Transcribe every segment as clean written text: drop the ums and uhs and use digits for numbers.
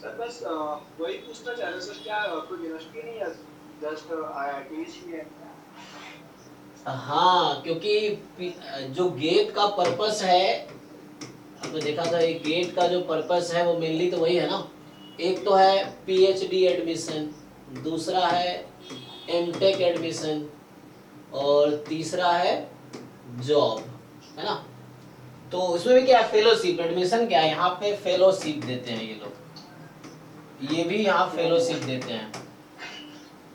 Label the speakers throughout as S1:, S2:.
S1: Sir बस वही पूछना चाह रहे सर, क्या कोई यूनिवर्सिटी नहीं है, जस्ट आईआईटीज ही है?
S2: हाँ, क्योंकि जो गेट का पर्पस है, आपने देखा था एक गेट का जो पर्पस है वो मेनली तो वही है ना। एक तो है पीएचडी एडमिशन, दूसरा है एमटेक एडमिशन, और तीसरा है जॉब, है ना। तो उसमें भी क्या है, फेलोशिप एडमिशन क्या है, यहाँ पे फेलोशिप देते हैं ये लोग, ये भी यहाँ फेलोशिप देते हैं।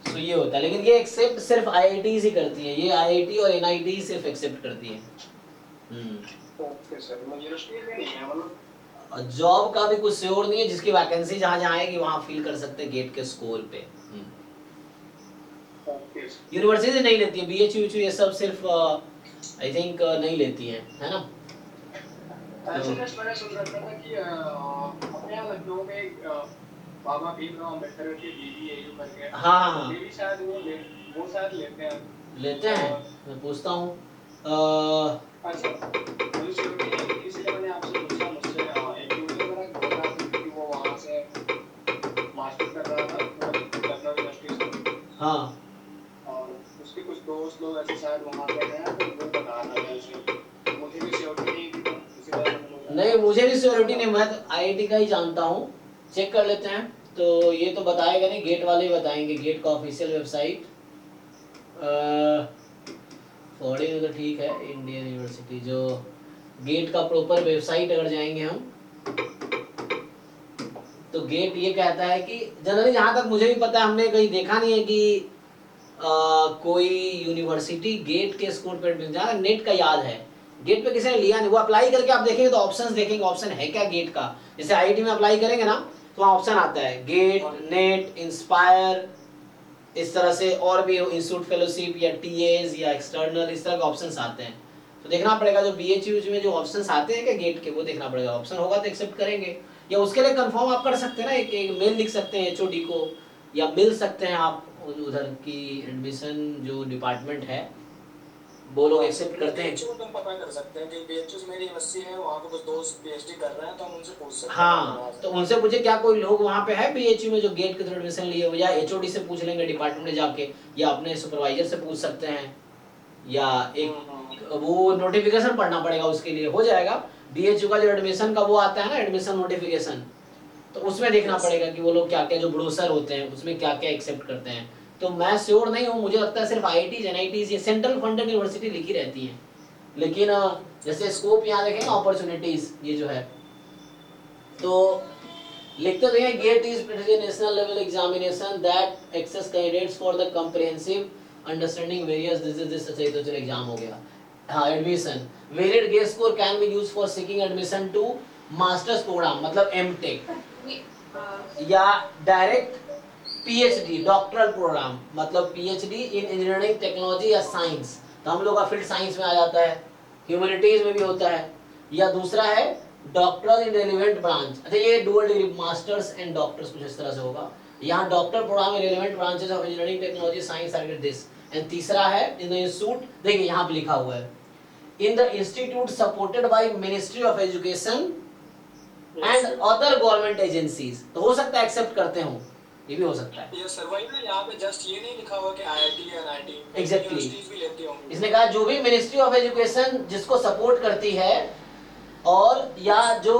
S2: तो ये होता है, लेकिन ये एक्सेप्ट सिर्फ आईआईटी ही करती है, ये आईआईटी और एनआईटी सिर्फ एक्सेप्ट करती है।
S1: ओके सर, यूनिवर्सिटी में नहीं है मतलब।
S2: जॉब का भी कुछ श्योर नहीं है, जिसकी वैकेंसी जहाँ जहाँ आएगी वहाँ फिल कर सकते हैं गेट के स्कोर पे। यूनिवर्सिटी नहीं लेती है, बीएचयू ये सब सिर्फ आई थिंक नहीं लेती है ना।
S1: ऐसे जस्ट मैंने सुन रखा था कि अपने यहाँ लखनऊ में बाबा भीमराव अम्बेडकर की बीबीएयू करके,
S2: हाँ
S1: ये भी शायद वो शायद लेते हैं।
S2: लेते हैं, मैं पूछता हूँ।
S1: अच्छा, मुझे श्योरिटी नहीं है, इसलिए मैंने आपसे पूछा। मुझसे एक वीडियो मेरा बोल रहा था कि वो वहाँ से मास्टर कर रहा था लखनऊ यूनिवर्सिटी से।
S2: हाँ,
S1: और उसके कुछ दोस्त लोग ऐसे शायद वहाँ पे हैं, तो वो बता रहा था ऐसे। मुझे भी श्योरिटी नहीं थी, इसी वजह से मैंने बोला।
S2: नहीं मुझे भी श्योरिटी नहीं, मैं तो आईआईटी का ही जानता हूँ। चेक कर लेते हैं, तो ये तो बताएगा नहीं, गेट वाले ही बताएंगे, गेट का ऑफिशियल वेबसाइट। फॉरेन तो ठीक है, इंडियन यूनिवर्सिटी जो गेट का प्रॉपर वेबसाइट अगर जाएंगे हम, तो गेट ये कहता है कि जनरली जहाँ तक मुझे भी पता है, हमने कहीं देखा नहीं है कि कोई यूनिवर्सिटी गेट के स्कोर पर एडमिशन, जहाँ नेट का याद है, गेट पे किसी ने लिया नहीं। वो अप्लाई करके आप देखेंगे तो ऑप्शंस देखेंगे, ऑप्शन है क्या गेट का। जैसे आईआईटी में अप्लाई करेंगे ना, तो वहाँ ऑप्शन आता है गेट, नेट, इंस्पायर, इस तरह से और भी इंस्टीट्यूट फेलोशिप या टीएज या एक्सटर्नल, इस तरह के ऑप्शंस आते हैं। तो देखना पड़ेगा जो बीएचयू में जो ऑप्शंस आते हैं क्या गेट के, वो देखना पड़ेगा। ऑप्शन होगा तो एक्सेप्ट करेंगे, या उसके लिए कंफर्म आप कर सकते हैं ना, एक मेल लिख सकते हैं एचओडी को, या मिल सकते हैं आप उधर की एडमिशन जो डिपार्टमेंट है, वो लोग एक्सेप्ट करते हैं।
S1: बीएचयू तो हम पता कर सकते हैं कि बीएचयू से मेरी यूनिवर्सिटी है, वहाँ पे कुछ दोस्त पीएचडी कर रहे हैं, तो हम उनसे पूछ सकते हैं।
S2: हाँ, तो उनसे पूछे क्या कोई लोग वहाँ पे है बीएचयू में जो गेट के थ्रू एडमिशन लिए हो, या एचओडी से पूछ लेंगे डिपार्टमेंट में जाके, या अपने सुपरवाइजर से पूछ सकते हैं, या एक वो नोटिफिकेशन पढ़ना पड़ेगा, उसके लिए हो जाएगा। बीएचयू का जो एडमिशन का वो आता है ना, एडमिशन नोटिफिकेशन, तो उसमें देखना पड़ेगा कि वो लोग क्या क्या जो ब्रोशर होते हैं उसमें क्या क्या एक्सेप्ट करते हैं। तो मैं श्योर नहीं हूँ, मुझे लगता है सिर्फ आईआईटीज, एनआईटीज, ये सेंट्रल फंडेड यूनिवर्सिटी लिखी रहती हैं। लेकिन जैसे स्कोप यहाँ देखें ना, अपॉर्चुनिटीज ये जो है, तो लिखते तो हैं GATE is national level examination that access candidates for the comprehensive understanding various this अच्छा, तो चलो एग्जाम हो गया। हाँ, admission varied GATE score can be used for seeking admission to masters program, मतलब एमटेक, या डायरेक्ट पीएचडी डॉक्टरल प्रोग्राम, मतलब PhD in engineering, technology या साइंस, तो हम लोग का फील्ड साइंस में आ जाता है, ह्यूमैनिटीज में भी होता है। या दूसरा है डॉक्टरल इन रेलिवेंट ब्रांच, अच्छा ये dual degree masters and doctors कुछ इस तरह से होगा। यहाँ doctor program in relevant branches of engineering, technology, science are this. And तीसरा है इन द इंस्टीट्यूट, देखिए यहाँ पे लिखा हुआ है in the institute supported by ministry of education and other government agencies, तो हो सकता है एक्सेप्ट करते हो, ये भी हो सकता है।
S1: ये सर्वाइव ना, यहाँ पे जस्ट ये नहीं लिखा हुआ कि आईआईटी या एनआईटी,
S2: एग्जैक्टली
S1: यूनिवर्सिटीज भी लेती होंगी।
S2: इसने कहा जो भी मिनिस्ट्री ऑफ एजुकेशन जिसको सपोर्ट करती है, और या जो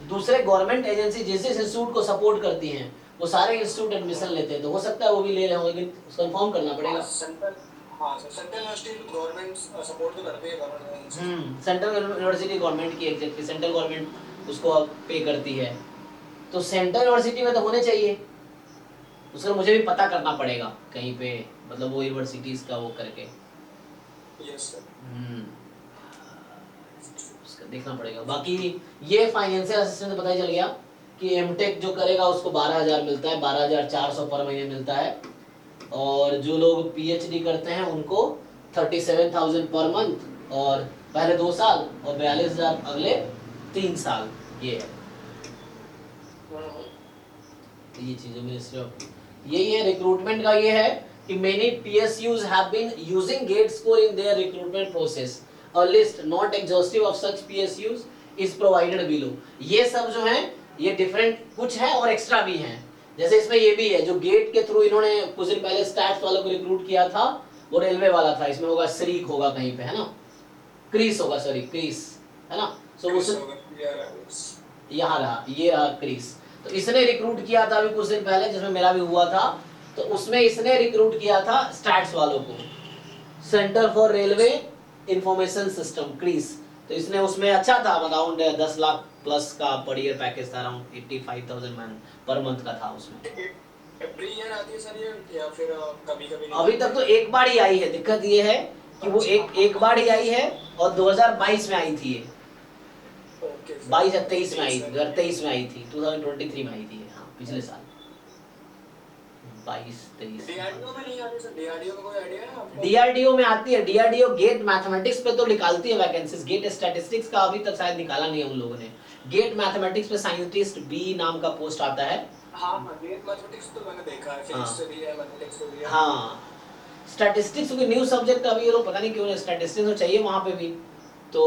S2: दूसरे गवर्नमेंट एजेंसी जिस इंस्टीट्यूट को सपोर्ट करती हैं, वो सारे इंस्टीट्यूट एडमिशन लेते हैं, तो हो सकता है वो भी ले रहे होंगे, लेकिन कंफर्म करना पड़ेगा।
S1: सेंट्रल यूनिवर्सिटी गवर्नमेंट सपोर्ट तो करती है, गवर्नमेंट।
S2: सेंट्रल यूनिवर्सिटी गवर्नमेंट की, एग्जैक्टली सेंट्रल गवर्नमेंट उसको पे करती है, तो सेंट्रल यूनिवर्सिटी में तो होने चाहिए। उसका मुझे भी पता करना पड़ेगा कहीं पे, मतलब वो यूनिवर्सिटीज का वो करके।
S1: Yes sir.
S2: उसका देखना पड़ेगा। बाकी ये फाइनेंशियल असिस्टेंट पता ही चल गया कि एमटेक जो करेगा उसको 12,000 मिलता है, 12,400 पर महीने मिलता है, और जो लोग पीएचडी करते हैं उनको 37,000 पर मंथ, और पहले 2 साल और 42,000 अगले 3 साल, ये है। ये चीजें मिनिस्ट्री ऑफ, यही है रिक्रूटमेंट का। ये है कि many PSUs have been using GATE score in their recruitment process, a list not exhaustive of such PSUs is provided below. ये सब जो है ये डिफरेंट कुछ है और एक्स्ट्रा भी है। जैसे इसमें ये भी है, जो गेट के थ्रू इन्होंने कुछ दिन पहले स्टैट्स वालों को रिक्रूट किया था, वो रेलवे वाला था। इसमें होगा श्रीक होगा कहीं पे, है ना, क्रीस होगा, सॉरी क्रीस, है ना। सो उस यहाँ रहा, ये रहा क्रीस। तो इसने रिक्रूट किया था अभी कुछ दिन पहले, जिसमें मेरा भी हुआ था। तो उसमें इसने रिक्रूट किया था स्टैट्स वालों को, centre for railway information system, crease. तो इसने उसमें अच्छा था, अराउंड 10 लाख प्लस का पर ईयर पैकेज था, अराउंड 85,000 मैन पर मंथ का था उसमें।
S3: एवरी ईयर आती है सर ये, या फिर कभी-कभी?
S2: अभी तक तो एक बार ही आई है। दिक्कत ये है कि वो एक बार ही आई है, और 2022 में आई थी ये।
S3: ओके,
S2: 22 या 23 में आई थी, 2023 में आई थी, 2023 में आई थी, हाँ पिछले साल 22-23।
S3: डीआरडीओ में नहीं आती सर? डीआरडीओ का कोई आइडिया है आपको?
S2: डीआरडीओ में आती है। डीआरडीओ गेट मैथमेटिक्स पे तो निकालती है वैकेंसीज, गेट स्टैटिस्टिक्स का अभी तक शायद निकाला नहीं है उन लोगों ने। गेट मैथमेटिक्स पे साइंटिस्ट बी नाम का पोस्ट आता है।
S3: हाँ, गेट मैथमेटिक्स तो मैंने देखा है, फिजिक्स से भी है, मैथमेटिक्स से भी है।
S2: हाँ, स्टैटिस्टिक्स भी न्यू सब्जेक्ट अभी ये लोग पता नहीं क्यों, स्टैटिस्टिक्स तो चाहिए वहाँ पे भी। तो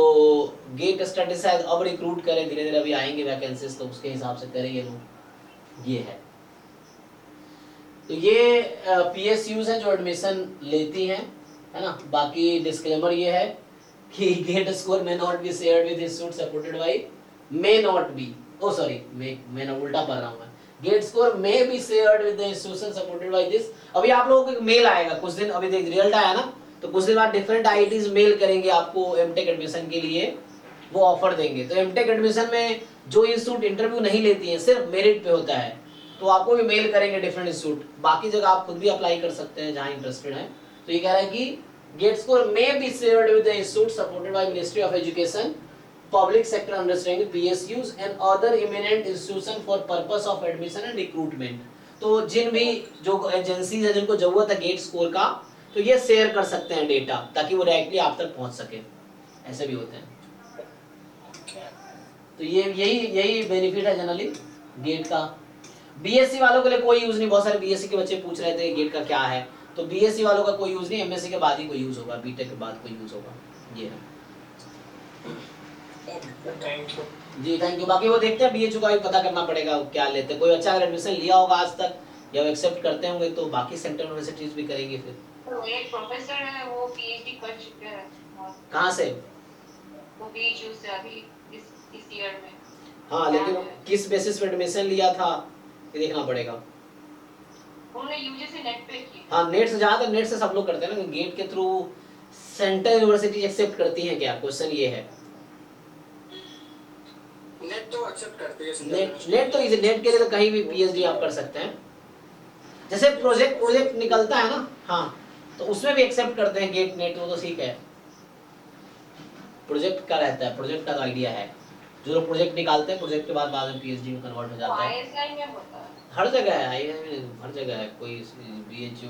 S2: गेट स्टैटिस्टिक्स शायद अब रिक्रूट करें, धीरे धीरे अभी आएंगे वैकेंसीज, तो उसके हिसाब से करेंगे लोग। ये है। तो ये पीएसयूज हैं जो एडमिशन लेती हैं, है ना। बाकी डिस्क्लेमर ये है कि GATE score may not be shared with institute supported by, may not be, oh sorry मैं उल्टा पढ़ रहा हूँ मैं। GATE score may be shared with the institution supported by this. अभी आप लोगों को एक मेल आएगा कुछ दिन, अभी देख रिजल्ट आया ना, तो कुछ दिन बाद डिफरेंट आईआईटीज मेल करेंगे आपको एमटेक एडमिशन के लिए, वो ऑफर देंगे। तो एमटेक एडमिशन में जो इंस्टीट्यूट इंटरव्यू नहीं लेती है, सिर्फ मेरिट पे होता है, तो आपको भी मेल करेंगे डिफरेंट इंस्टीट्यूट। बाकी जगह आप खुद भी अप्लाई कर सकते हैं जहां इंटरेस्टेड है। तो ये कह रहा है कि GATE score may be shared with the institute supported by ministry of education, public sector understanding, PSUs and other eminent institution for purpose of admission and recruitment. तो जिन भी जो एजेंसीज है जिनको जरूरत है गेट स्कोर का, तो ये शेयर कर सकते हैं डेटा, ताकि वो डायरेक्टली आप तक पहुंच सके। ऐसे भी होते हैं। तो ये यही बेनिफिट है जनरली गेट का। बीएससी वालों के लिए कोई यूज नहीं। बहुत सारे बीएससी के बच्चे पूछ रहे थे गेट का क्या है, तो बीएससी वालों का कोई यूज नहीं, एमएससी के बाद ही कोई यूज होगा, बीटेक के बाद कोई यूज होगा। ये है।
S3: थैंक यू
S2: जी, थैंक यू। बाकी वो देखते हैं, बीएचयू का भी पता करना पड़ेगा क्या लेते हैं। कोई अच्छा अगर एडमिशन लिया होगा आज तक या वो एक्सेप्ट करते होंगे, तो बाकी सेंट्रल यूनिवर्सिटीज भी करेंगे फिर।
S4: तो एक प्रोफेसर है, वो पीएचडी कर चुके हैं।
S2: कहाँ से?
S4: वो बीएचयू से अभी इस ईयर में।
S2: हाँ, लेकिन किस बेसिस पे एडमिशन लिया था ये देखना पड़ेगा।
S4: उन्होंने यूजीसी नेट पे की।
S2: हाँ, नेट से ज्यादा, नेट से सब लोग करते हैं ना, गेट के थ्रू सेंट्रल यूनिवर्सिटी एक्सेप्ट करती है क्या, क्वेश्चन ये है।
S3: नेट तो एक्सेप्ट करती है।
S2: नेट तो इजी, नेट के लिए तो कहीं भी पीएचडी आप कर सकते हैं। जैसे प्रोजेक्ट निकलता है ना, हाँ, तो उसमें भी एक्सेप्ट करते हैं गेट नेट, वो तो ठीक है। प्रोजेक्ट का रहता है, प्रोजेक्ट का आइडिया है, जो लोग प्रोजेक्ट निकालते हैं, प्रोजेक्ट के बाद में पीएचडी में कन्वर्ट हो जाता है।
S4: आईएसआई में होता है,
S2: हर जगह है, आईआईएम में हर जगह है, कोई बीएचयू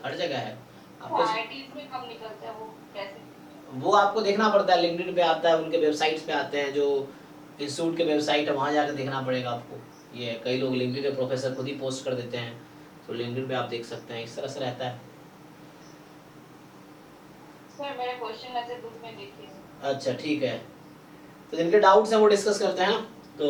S2: हर जगह है। आपको
S4: आईआईटीज में कब निकलता है, वो कैसे?
S2: वो आपको देखना पड़ता है, लिंक्डइन पे आता है, उनके वेबसाइट्स पे आते हैं, जो इंस्टीट्यूट के वेबसाइट है वहाँ जाकर देखना पड़ेगा आपको। ये कई लोग लिंक्डइन पे प्रोफेसर खुद ही पोस्ट कर देते हैं, तो लिंक्डइन पे आप देख सकते हैं। इस तरह से रहता है।
S4: सर मेरे क्वेश्चन ऐसे ग्रुप में देखिए।
S2: अच्छा, ठीक है। तो जिनके डाउट्स हैं वो डिस्कस करते हैं ना। तो